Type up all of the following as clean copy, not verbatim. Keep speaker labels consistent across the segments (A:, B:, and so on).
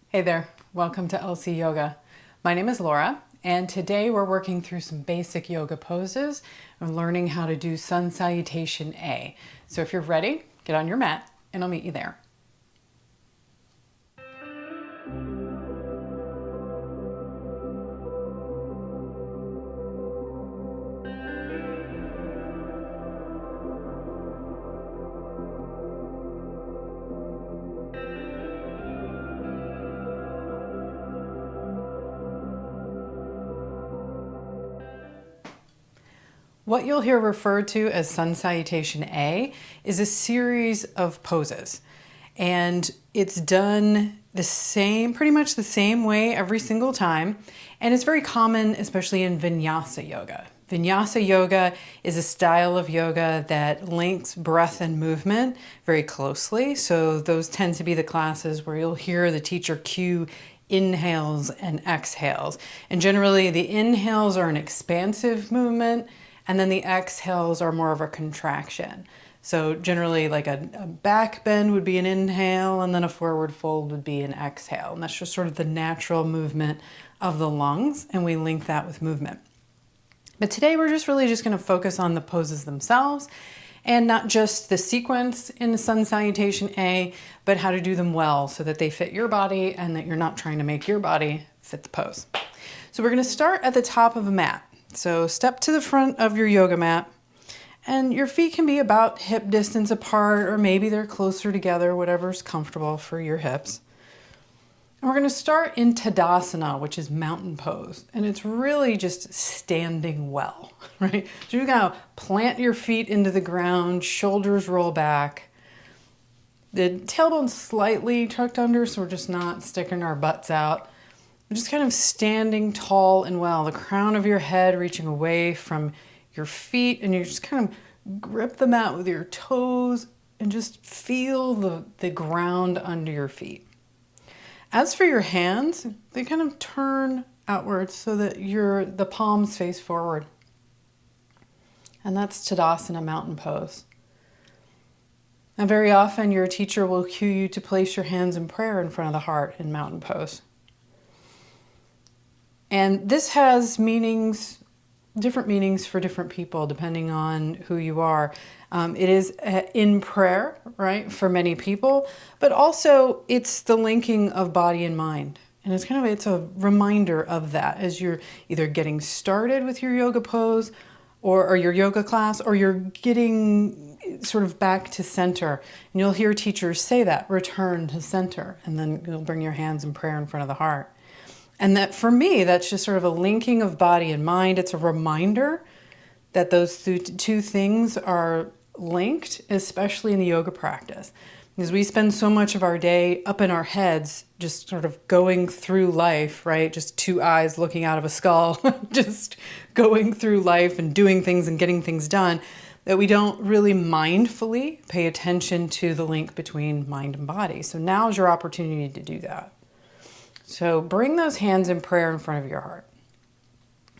A: Hey there, welcome to LC Yoga. My name is Laura, and today we're working through some basic yoga poses and learning how to do Sun Salutation A. So if you're ready, get on your mat and I'll meet you there. What you'll hear referred to as Sun Salutation A is a series of poses. And it's done the same, pretty much the same way every single time. And it's very common, especially in Vinyasa yoga. Vinyasa yoga is a style of yoga that links breath and movement very closely. So those tend to be the classes where you'll hear the teacher cue inhales and exhales. And generally the inhales are an expansive movement, and then the exhales are more of a contraction. So generally like a back bend would be an inhale, and then a forward fold would be an exhale. And that's just sort of the natural movement of the lungs, and we link that with movement. But today we're just really going to focus on the poses themselves, and not just the sequence in the Sun Salutation A, but how to do them well so that they fit your body and that you're not trying to make your body fit the pose. So we're going to start at the top of a mat. So step to the front of your yoga mat, and your feet can be about hip distance apart, or maybe they're closer together, whatever's comfortable for your hips. And we're going to start in Tadasana, which is mountain pose. And it's really just standing well, right? So you're going to plant your feet into the ground, shoulders roll back. The tailbone's slightly tucked under, so we're just not sticking our butts out. We're just kind of standing tall and well, the crown of your head reaching away from your feet, and you just kind of grip the mat with your toes and just feel the ground under your feet. As for your hands, they kind of turn outwards so that the palms face forward. And that's Tadasana, mountain pose. Now very often your teacher will cue you to place your hands in prayer in front of the heart in mountain pose. And this has meanings, different meanings for different people depending on who you are. It is in prayer, right, for many people, but also it's the linking of body and mind. And it's a reminder of that as you're either getting started with your yoga pose or your yoga class, or you're getting sort of back to center. And you'll hear teachers say that, return to center, and then you'll bring your hands in prayer in front of the heart. And that for me, that's just sort of a linking of body and mind. It's a reminder that those two things are linked, especially in the yoga practice. Because we spend so much of our day up in our heads, just sort of going through life, right? Just two eyes looking out of a skull, just going through life and doing things and getting things done, that we don't really mindfully pay attention to the link between mind and body. So now is your opportunity to do that. So bring those hands in prayer in front of your heart.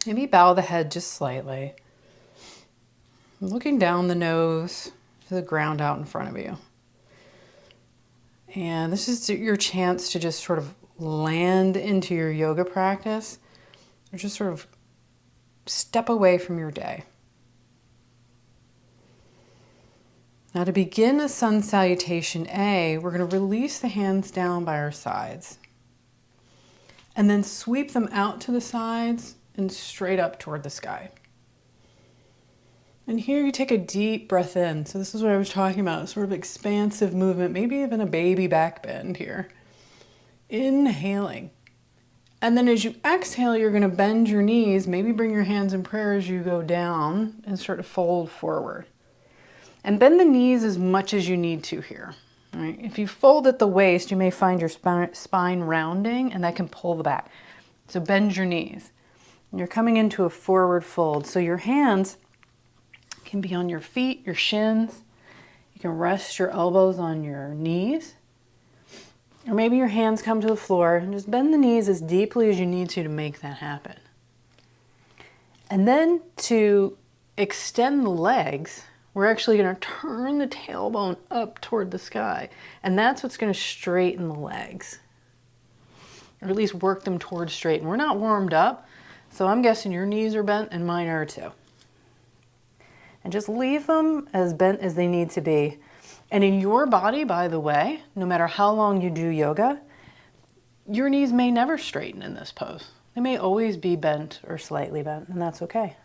A: Maybe bow the head just slightly. Looking down the nose to the ground out in front of you. And this is your chance to just sort of land into your yoga practice, or just sort of step away from your day. Now to begin a Sun Salutation A, we're going to release the hands down by our sides. And then sweep them out to the sides and straight up toward the sky. And here you take a deep breath in. So this is what I was talking about, sort of expansive movement, maybe even a baby back bend here. Inhaling. And then as you exhale, you're going to bend your knees, maybe bring your hands in prayer as you go down and start to fold forward. And bend the knees as much as you need to here. Right. If you fold at the waist, you may find your spine rounding, and that can pull the back. So bend your knees. And you're coming into a forward fold. So your hands can be on your feet, your shins. You can rest your elbows on your knees. Or maybe your hands come to the floor, and just bend the knees as deeply as you need to make that happen. And then to extend the legs, we're actually going to turn the tailbone up toward the sky. And that's what's going to straighten the legs. or at least work them towards straight. And we're not warmed up, so I'm guessing your knees are bent and mine are too. And just leave them as bent as they need to be. And in your body, by the way, no matter how long you do yoga, your knees may never straighten in this pose. They may always be bent or slightly bent, and that's okay.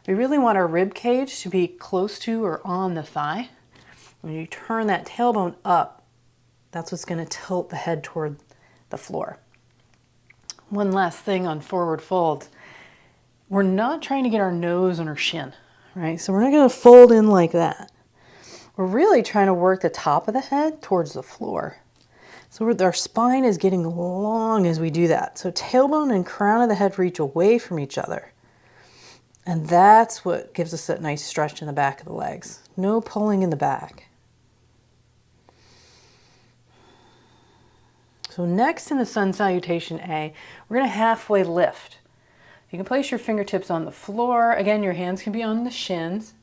A: We really want our rib cage to be close to or on the thigh. When you turn that tailbone up, that's what's going to tilt the head toward the floor. One last thing on forward folds. We're not trying to get our nose on our shin, right? So we're not going to fold in like that. We're really trying to work the top of the head towards the floor. So our spine is getting long as we do that. So tailbone and crown of the head reach away from each other. And that's what gives us that nice stretch in the back of the legs. No pulling in the back. So next in the Sun Salutation A, we're going to halfway lift. You can place your fingertips on the floor. Again, your hands can be on the shins.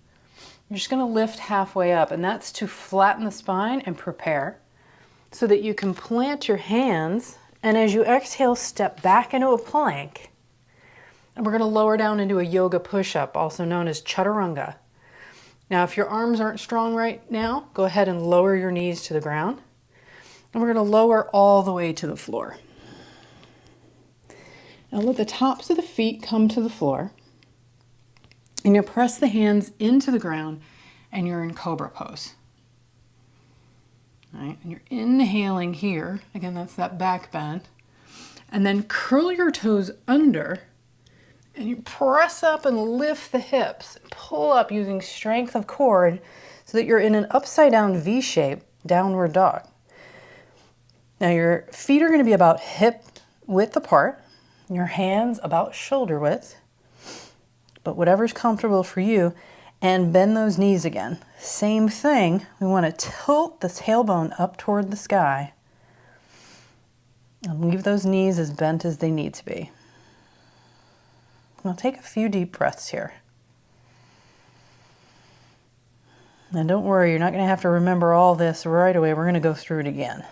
A: You're just going to lift halfway up, and that's to flatten the spine and prepare so that you can plant your hands, and as you exhale, step back into a plank. And we're going to lower down into a yoga push-up, also known as chaturanga. Now, if your arms aren't strong right now, go ahead and lower your knees to the ground. And we're going to lower all the way to the floor. Now let the tops of the feet come to the floor. And you'll press the hands into the ground and you're in cobra pose. All right, and you're inhaling here. Again, that's that back bend. And then curl your toes under and you press up and lift the hips. Pull up using strength of core so that you're in an upside down V shape, downward dog. Now your feet are going to be about hip width apart, your hands about shoulder width, but whatever's comfortable for you, and bend those knees again. Same thing, we want to tilt the tailbone up toward the sky and leave those knees as bent as they need to be. Now take a few deep breaths here. And don't worry, you're not going to have to remember all this right away. We're going to go through it again.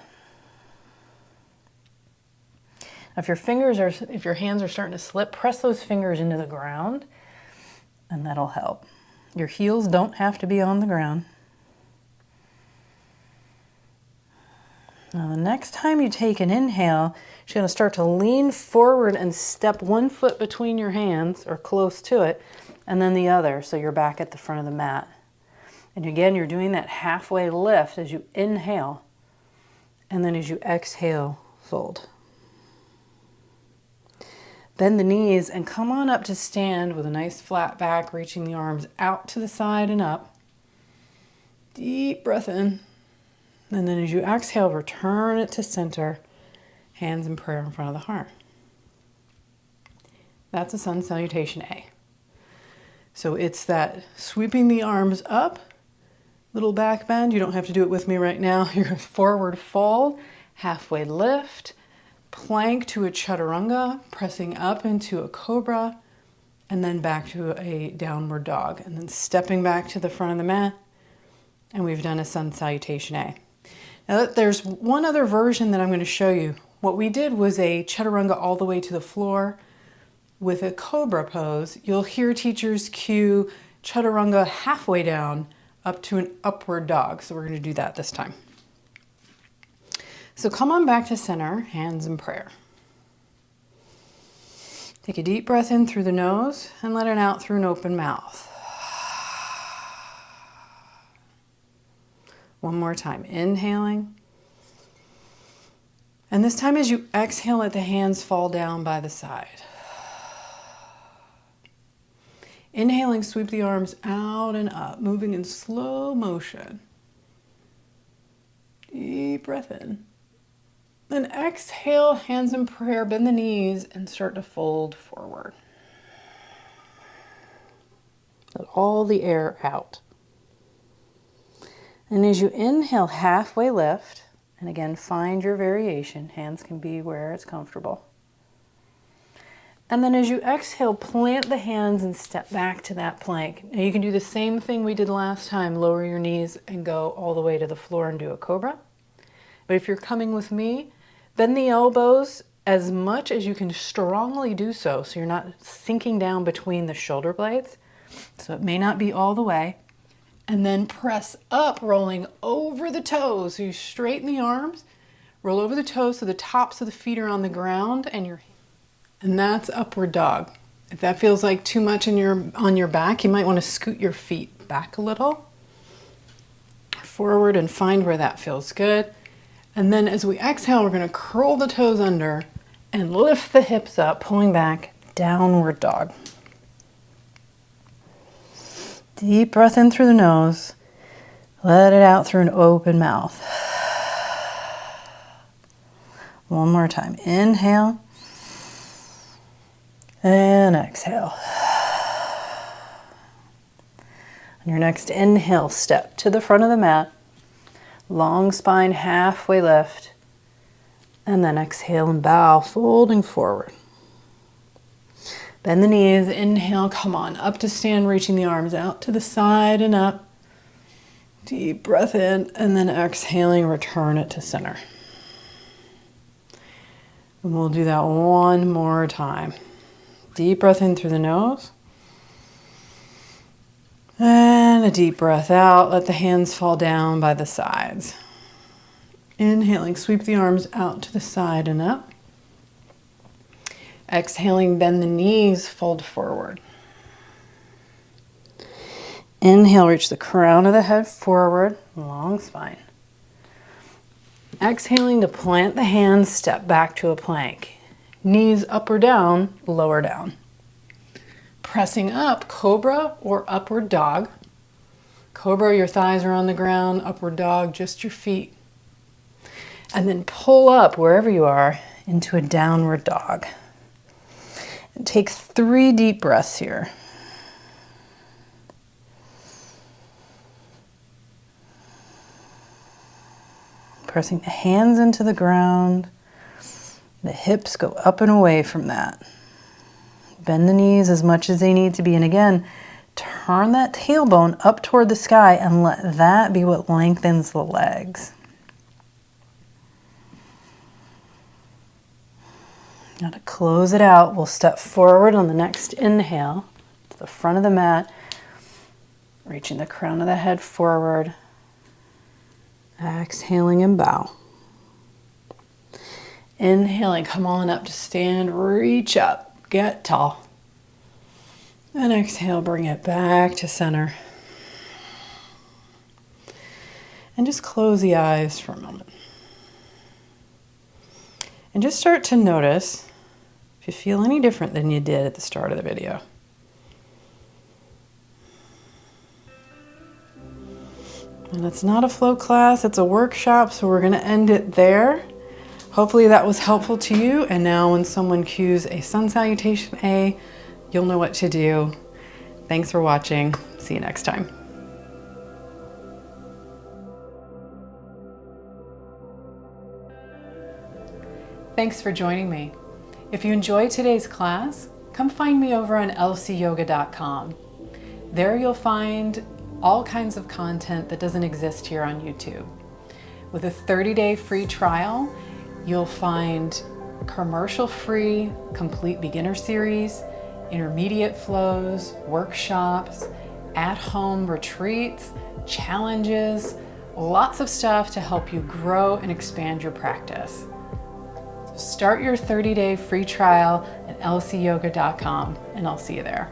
A: If your hands are starting to slip, press those fingers into the ground, and that'll help. Your heels don't have to be on the ground. Now the next time you take an inhale, you're going to start to lean forward and step one foot between your hands, or close to it, and then the other, so you're back at the front of the mat. And again, you're doing that halfway lift as you inhale, and then as you exhale, fold. Bend the knees and come on up to stand with a nice flat back, reaching the arms out to the side and up. Deep breath in. And then as you exhale, return it to center, hands in prayer in front of the heart. That's a Sun Salutation A. So it's that sweeping the arms up, little back bend. You don't have to do it with me right now. You're going to forward fold, halfway lift, plank to a chaturanga, pressing up into a cobra, and then back to a downward dog, and then stepping back to the front of the mat, and we've done a Sun Salutation A. Now there's one other version that I'm going to show you. What we did was a chaturanga all the way to the floor with a cobra pose. You'll hear teachers cue chaturanga halfway down up to an upward dog, so we're going to do that this time. So come on back to center, hands in prayer. Take a deep breath in through the nose and let it out through an open mouth. One more time, inhaling. And this time as you exhale, let the hands fall down by the side. Inhaling, sweep the arms out and up, moving in slow motion. Deep breath in. Then exhale, hands in prayer, bend the knees, and start to fold forward. Let all the air out. And as you inhale, halfway lift, and again, find your variation. Hands can be where it's comfortable. And then as you exhale, plant the hands and step back to that plank. Now you can do the same thing we did last time. Lower your knees and go all the way to the floor and do a cobra. But if you're coming with me, bend the elbows as much as you can strongly do so, so you're not sinking down between the shoulder blades. So it may not be all the way. And then press up, rolling over the toes. So you straighten the arms, roll over the toes so the tops of the feet are on the ground, and that's upward dog. If that feels like too much on your back, you might want to scoot your feet back a little, forward, and find where that feels good. And then as we exhale, we're going to curl the toes under and lift the hips up, pulling back, downward dog. Deep breath in through the nose. Let it out through an open mouth. One more time. Inhale. And exhale. On your next inhale, step to the front of the mat. Long spine, halfway lift. And then exhale and bow, folding forward. Bend the knees, inhale, come on, up to stand, reaching the arms out to the side and up. Deep breath in, and then exhaling, return it to center. And we'll do that one more time. Deep breath in through the nose. And a deep breath out, let the hands fall down by the sides. Inhaling, sweep the arms out to the side and up. Exhaling, bend the knees, fold forward. Inhale, reach the crown of the head forward, long spine. Exhaling to plant the hands, step back to a plank. Knees up or down, lower down. Pressing up, cobra or upward dog. Cobra, your thighs are on the ground. Upward dog, just your feet. And then pull up wherever you are into a downward dog. And take 3 deep breaths here. Pressing the hands into the ground. The hips go up and away from that. Bend the knees as much as they need to be. And again, turn that tailbone up toward the sky and let that be what lengthens the legs. Now to close it out, we'll step forward on the next inhale to the front of the mat, reaching the crown of the head forward. Exhaling and bow. Inhaling, come on up to stand, reach up, get tall. And exhale, bring it back to center. And just close the eyes for a moment. And just start to notice if you feel any different than you did at the start of the video. And it's not a flow class, it's a workshop, so we're going to end it there. Hopefully that was helpful to you, and now when someone cues a Sun Salutation A, you'll know what to do. Thanks for watching. See you next time. Thanks for joining me. If you enjoyed today's class, come find me over on lcyoga.com. There you'll find all kinds of content that doesn't exist here on YouTube. With a 30-day free trial, you'll find commercial-free complete beginner series, intermediate flows, workshops, at-home retreats, challenges, lots of stuff to help you grow and expand your practice. So start your 30-day free trial at lcyoga.com, and I'll see you there.